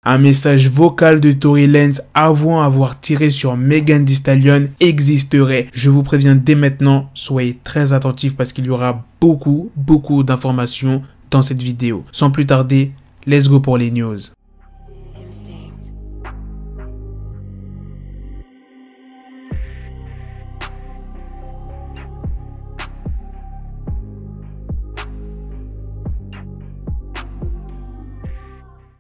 Un message vocal de Tory Lanez avant avoir tiré sur Megan Thee Stallion existerait. Je vous préviens dès maintenant, soyez très attentifs parce qu'il y aura beaucoup d'informations dans cette vidéo. Sans plus tarder, let's go pour les news.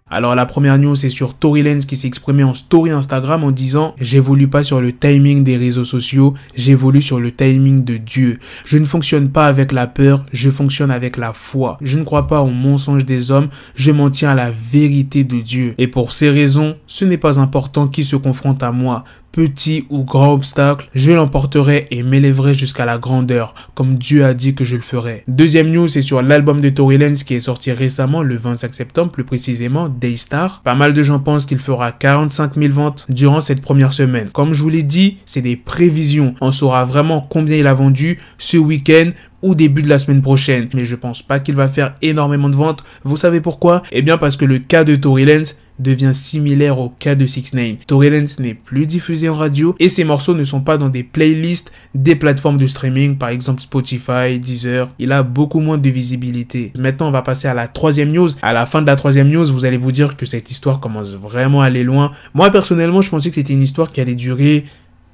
Alors la première news c'est sur Tory Lanez qui s'est exprimé en story Instagram en disant « J'évolue pas sur le timing des réseaux sociaux, j'évolue sur le timing de Dieu. Je ne fonctionne pas avec la peur, je fonctionne avec la foi. Je ne crois pas aux mensonges des hommes, je m'en tiens à la vérité de Dieu. Et pour ces raisons, ce n'est pas important qui se confronte à moi. Petit ou grand obstacle, je l'emporterai et m'élèverai jusqu'à la grandeur, comme Dieu a dit que je le ferai. » Deuxième news, c'est sur l'album de Tory Lanez qui est sorti récemment, le 25 septembre, plus précisément, Daystar. Pas mal de gens pensent qu'il fera 45 000 ventes durant cette première semaine. Comme je vous l'ai dit, c'est des prévisions. On saura vraiment combien il a vendu ce week-end ou début de la semaine prochaine. Mais je pense pas qu'il va faire énormément de ventes. Vous savez pourquoi? Eh bien parce que le cas de Tory Lanez devient similaire au cas de 6ix9ine. Tory Lanez n'est plus diffusé en radio et ses morceaux ne sont pas dans des playlists des plateformes de streaming, par exemple Spotify, Deezer. Il a beaucoup moins de visibilité. Maintenant, on va passer à la troisième news. À la fin de la troisième news, vous allez vous dire que cette histoire commence vraiment à aller loin. Moi, personnellement, je pensais que c'était une histoire qui allait durer,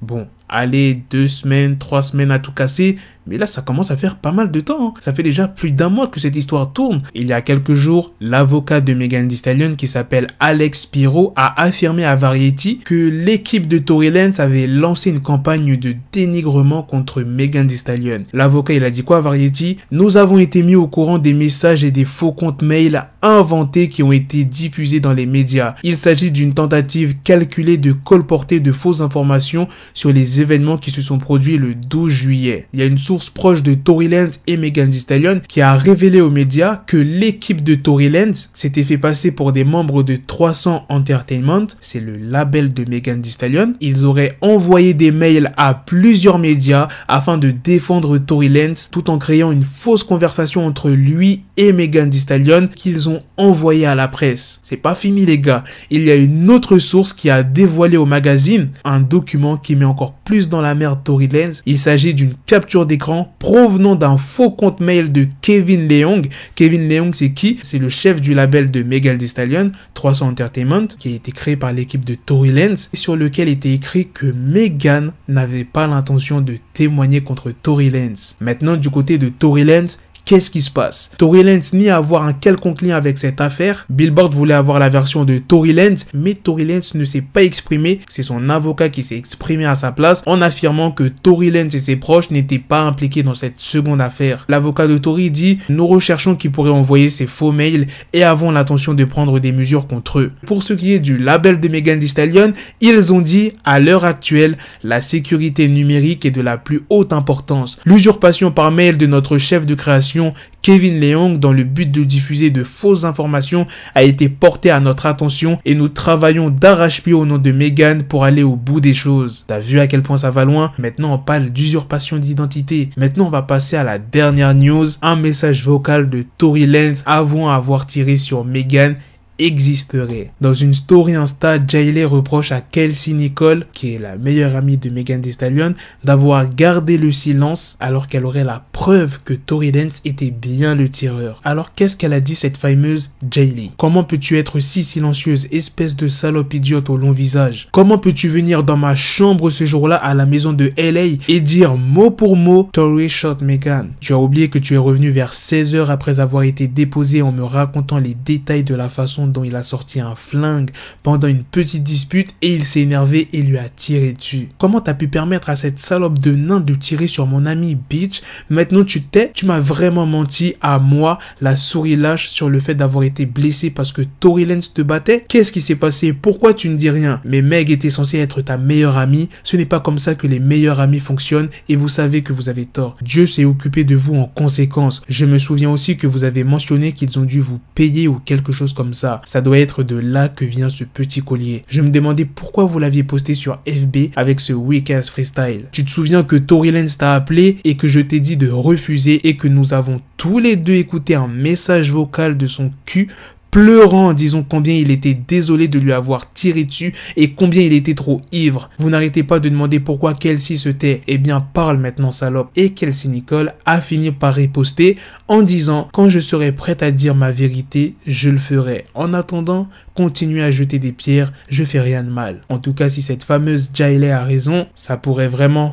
bon, allez, 2 semaines, 3 semaines à tout casser. Mais là, ça commence à faire pas mal de temps. Hein. Ça fait déjà plus d'1 mois que cette histoire tourne. Il y a quelques jours, l'avocat de Megan Thee Stallion, qui s'appelle Alex Pirro, a affirmé à Variety que l'équipe de Tory Lanez avait lancé une campagne de dénigrement contre Megan Thee Stallion. L'avocat, il a dit quoi à Variety? « Nous avons été mis au courant des messages et des faux comptes mail inventés qui ont été diffusés dans les médias. Il s'agit d'une tentative calculée de colporter de fausses informations sur les événements qui se sont produits le 12 juillet. Il y a une source proche de Tory Lanez et Megan Thee Stallion qui a révélé aux médias que l'équipe de Tory Lanez s'était fait passer pour des membres de 300 Entertainment, c'est le label de Megan Thee Stallion. Ils auraient envoyé des mails à plusieurs médias afin de défendre Tory Lanez tout en créant une fausse conversation entre lui et Megan Thee Stallion qu'ils ont envoyé à la presse. C'est pas fini les gars, il y a une autre source qui a dévoilé au magazine un document qui met encore plus dans la merde Tory Lanez. Il s'agit d'une capture d'écran provenant d'un faux compte mail de Kevin Leong. Kevin Leong, c'est qui? C'est le chef du label de Megan Thee Stallion, 300 Entertainment, qui a été créé par l'équipe de Tory Lanez, sur lequel était écrit que Megan n'avait pas l'intention de témoigner contre Tory Lanez. Maintenant, du côté de Tory Lanez, qu'est-ce qui se passe? Tory Lanez nie avoir un quelconque lien avec cette affaire. Billboard voulait avoir la version de Tory Lanez, mais Tory Lanez ne s'est pas exprimé. C'est son avocat qui s'est exprimé à sa place en affirmant que Tory Lanez et ses proches n'étaient pas impliqués dans cette seconde affaire. L'avocat de Tory dit « Nous recherchons qui pourrait envoyer ces faux mails et avons l'intention de prendre des mesures contre eux. » Pour ce qui est du label de Megan Thee Stallion, ils ont dit « À l'heure actuelle, la sécurité numérique est de la plus haute importance. L'usurpation par mail de notre chef de création Kevin Leong dans le but de diffuser de fausses informations a été porté à notre attention et nous travaillons d'arrache-pied au nom de Megan pour aller au bout des choses. » T'as vu à quel point ça va loin? Maintenant on parle d'usurpation d'identité. Maintenant on va passer à la dernière news. Un message vocal de Tory Lanez avant avoir tiré sur Megan existerait. Dans une story Insta, Jailey reproche à Kelsey Nicole, qui est la meilleure amie de Megan Thee Stallion, d'avoir gardé le silence alors qu'elle aurait la preuve que Tory Lanez était bien le tireur. Alors qu'est-ce qu'elle a dit cette fameuse Jailey? Comment peux-tu être si silencieuse, espèce de salope idiote au long visage? Comment peux-tu venir dans ma chambre ce jour-là à la maison de LA et dire mot pour mot Tory shot Megan? Tu as oublié que tu es revenu vers 16 heures après avoir été déposé en me racontant les détails de la façon dont il a sorti un flingue pendant une petite dispute et il s'est énervé et lui a tiré dessus. Comment t'as pu permettre à cette salope de nain de tirer sur mon ami bitch? Maintenant tu t'es, tu m'as vraiment menti à moi, la souris lâche, sur le fait d'avoir été blessé parce que Tory Lanez te battait. Qu'est-ce qui s'est passé? Pourquoi tu ne dis rien? Mais Meg était censée être ta meilleure amie, ce n'est pas comme ça que les meilleurs amis fonctionnent et vous savez que vous avez tort. Dieu s'est occupé de vous en conséquence. Je me souviens aussi que vous avez mentionné qu'ils ont dû vous payer ou quelque chose comme ça. Ça doit être de là que vient ce petit collier. Je me demandais pourquoi vous l'aviez posté sur FB avec ce weak ass freestyle. Tu te souviens que Tory Lanez t'a appelé et que je t'ai dit de refuser et que nous avons tous les deux écouté un message vocal de son cul pleurant en disant combien il était désolé de lui avoir tiré dessus et combien il était trop ivre. Vous n'arrêtez pas de demander pourquoi Kelsey se tait. Eh bien, parle maintenant, salope. Et Kelsey Nicole a fini par riposter en disant « Quand je serai prête à dire ma vérité, je le ferai. En attendant, continuez à jeter des pierres, je fais rien de mal. » En tout cas, si cette fameuse Jailey a raison, ça pourrait vraiment,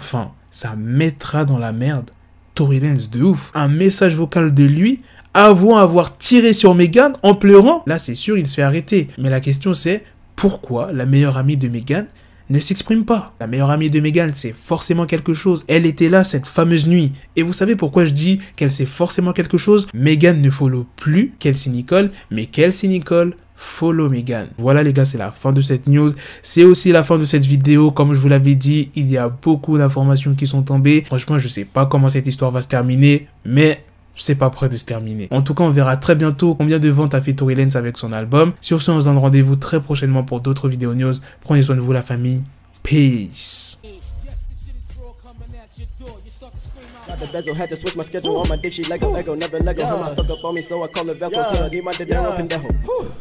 ça mettra dans la merde Tory Lanez de ouf. Un message vocal de lui avouant avoir tiré sur Meghan en pleurant. Là, c'est sûr, il se fait arrêter. Mais la question c'est, pourquoi la meilleure amie de Meghan ne s'exprime pas? La meilleure amie de Meghan, c'est forcément quelque chose. Elle était là cette fameuse nuit. Et vous savez pourquoi je dis qu'elle sait forcément quelque chose? Meghan ne follow plus Kelsey Nicole, mais Kelsey Nicole follow Meghan. Voilà les gars, c'est la fin de cette news. C'est aussi la fin de cette vidéo. Comme je vous l'avais dit, il y a beaucoup d'informations qui sont tombées. Franchement, je sais pas comment cette histoire va se terminer, mais c'est pas prêt de se terminer. En tout cas, on verra très bientôt combien de ventes a fait Tory Lanez avec son album. Sur ce, on se donne rendez-vous très prochainement pour d'autres vidéos news. Prenez soin de vous, la famille. Peace. The bezel had to switch my schedule on my dick, she Lego, never Lego. Him, I stuck up on me, so I call her Velcro. Still, I need my dinero, pendejo.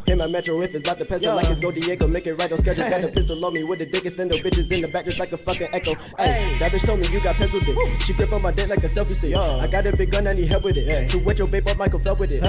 Hit my metro if it's about to peso, like it's Go Diego, make it right on schedule. Got a pistol on me with the dick, extendo bitches in the back just like a fucking echo. Hey, that bitch told me you got pencil dick. She grip on my dick like a selfie stick. I got a big gun, I need help with it. To wet your babe up, Michael fell with it.